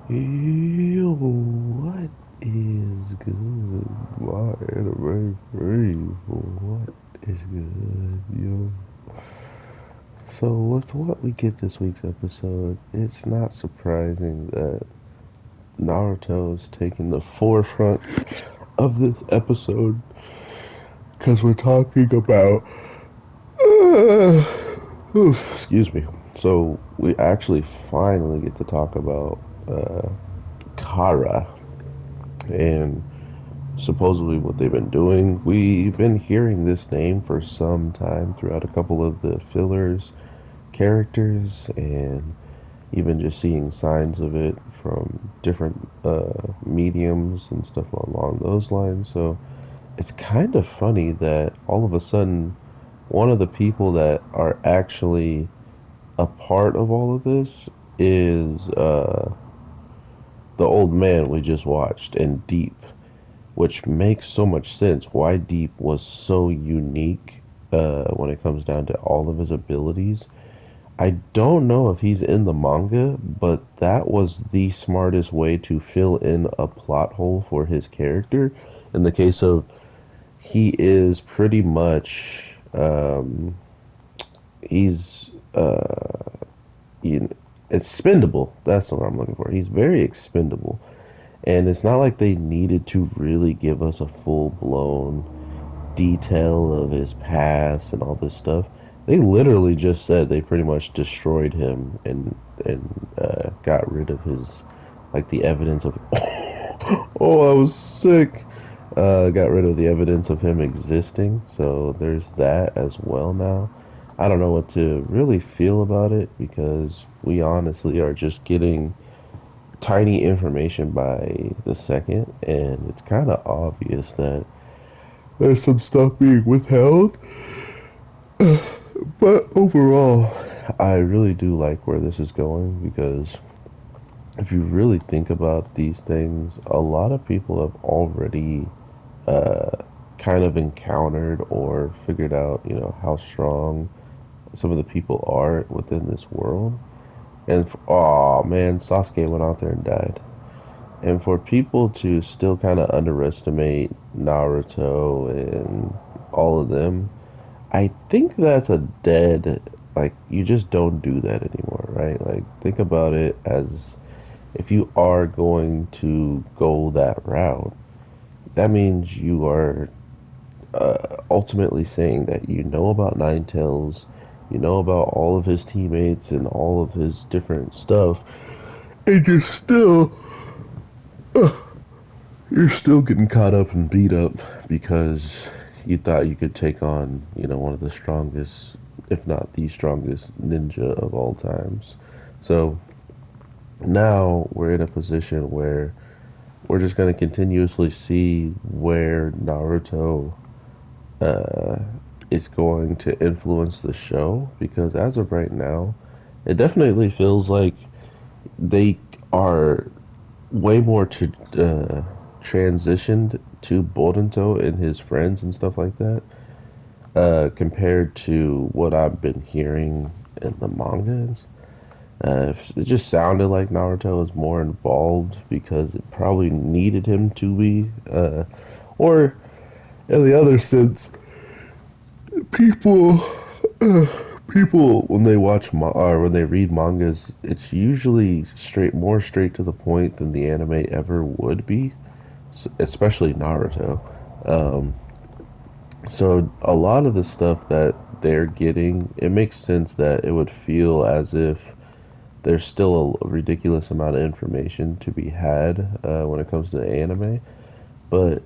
Yo, what is good? My anime free. What is good, yo? So, with what we get this week's episode, it's not surprising that Naruto is taking the forefront of this episode because we're talking about. Excuse me. So, we actually finally get to talk about Kara and supposedly what they've been doing. We've been hearing this name for some time throughout a couple of the fillers characters and even just seeing signs of it from different mediums and stuff along those lines. So it's kind of funny that all of a sudden one of the people that are actually a part of all of this is the old man we just watched and Deep, which makes so much sense why Deep was so unique when it comes down to all of his abilities. I don't know if he's in the manga, but that was the smartest way to fill in a plot hole for his character. In the case of he is pretty much he's expendable. That's what I'm looking for. He's very expendable. And it's not like they needed to really give us a full blown detail of his past and all this stuff. They literally just said they pretty much destroyed him and got rid of his like the evidence of oh I was sick. Got rid of the evidence of him existing. So there's that as well now. I don't know what to really feel about it because we honestly are just getting tiny information by the second, and it's kind of obvious that there's some stuff being withheld. But overall, I really do like where this is going because if you really think about these things, a lot of people have already uh, kind of encountered or figured out, how strong some of the people are within this world. And oh man, Sasuke went out there and died. And for people to still kind of underestimate Naruto and all of them, I think that's a dead, like, you just don't do that anymore, right? Like, think about it as if you are going to go that route, that means you are ultimately saying that you know about Ninetales, you know about all of his teammates and all of his different stuff, and you're still getting caught up and beat up because you thought you could take on, one of the strongest, if not the strongest ninja of all times. So now we're in a position where we're just going to continuously see where Naruto uh, is going to influence the show because as of right now, it definitely feels like they are way more transitioned to Boruto and his friends and stuff like that, compared to what I've been hearing in the mangas. It just sounded like Naruto was more involved because it probably needed him to be, or in the other sense, people, uh, people when they or when they read mangas, it's usually more straight to the point than the anime ever would be, especially Naruto. Um, so a lot of the stuff that they're getting, it makes sense that it would feel as if there's still a ridiculous amount of information to be had when it comes to anime. But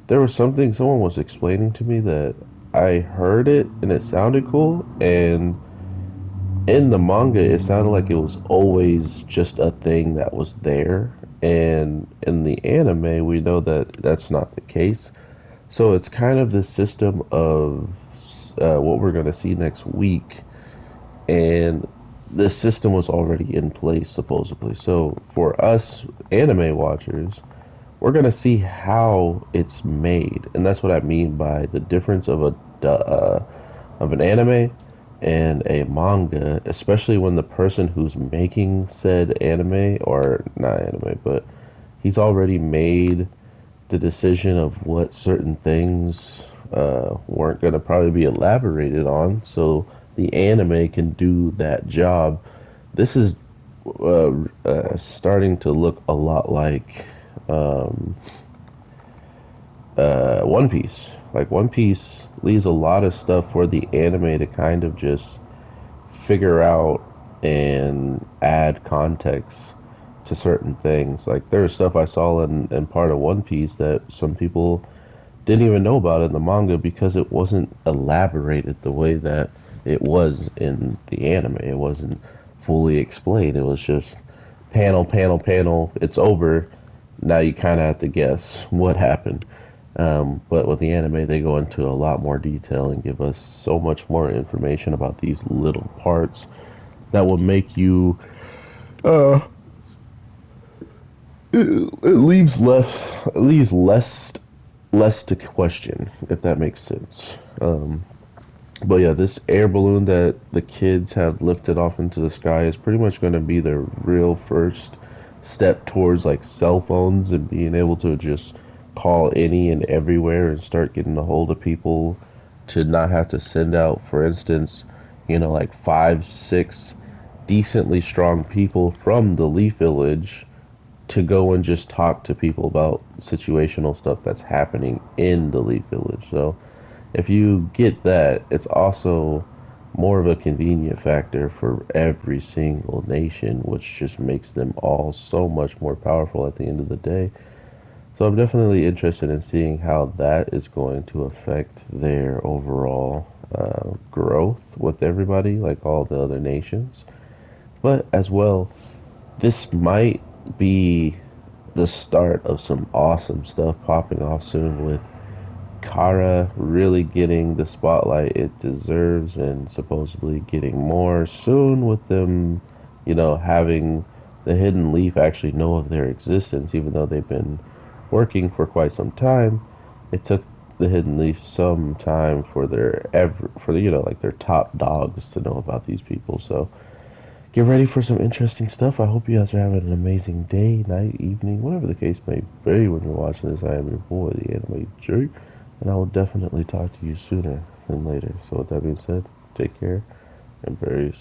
there was something someone was explaining to me that I heard it and it sounded cool, and in the manga it sounded like it was always just a thing that was there, and in the anime we know that that's not the case. So it's kind of this system of what we're going to see next week, and this system was already in place supposedly. So for us anime watchers, we're going to see how it's made, and that's what I mean by the difference of an anime and a manga, especially when the person who's making said anime, or not anime, but he's already made the decision of what certain things weren't going to probably be elaborated on, so the anime can do that job. This is starting to look a lot like um, One Piece. Like One Piece leaves a lot of stuff for the anime to kind of just figure out and add context to certain things. Like there's stuff I saw in part of One Piece that some people didn't even know about in the manga because it wasn't elaborated the way that it was in the anime. It wasn't fully explained. It was just panel, panel, panel. It's over. Now you kind of have to guess what happened. But with the anime, they go into a lot more detail and give us so much more information about these little parts that will make you. Uh, it leaves less to question, if that makes sense. But yeah, this air balloon that the kids have lifted off into the sky is pretty much going to be their real first step towards like cell phones and being able to just call any and everywhere and start getting a hold of people to not have to send out, for instance, like five, six decently strong people from the Leaf Village to go and just talk to people about situational stuff that's happening in the Leaf Village. So if you get that, it's also more of a convenient factor for every single nation, which just makes them all so much more powerful at the end of the day. So I'm definitely interested in seeing how that is going to affect their overall growth with everybody, like all the other nations. But as well, this might be the start of some awesome stuff popping off soon with Kara really getting the spotlight it deserves and supposedly getting more soon with them, having the Hidden Leaf actually know of their existence, even though they've been working for quite some time. It took the Hidden Leaf some time for like their top dogs to know about these people. So get ready for some interesting stuff. I hope you guys are having an amazing day, night, evening, whatever the case may be when you're watching this. I am your boy, the Anime Jerk, and I will definitely talk to you sooner than later. So with that being said, take care and berries.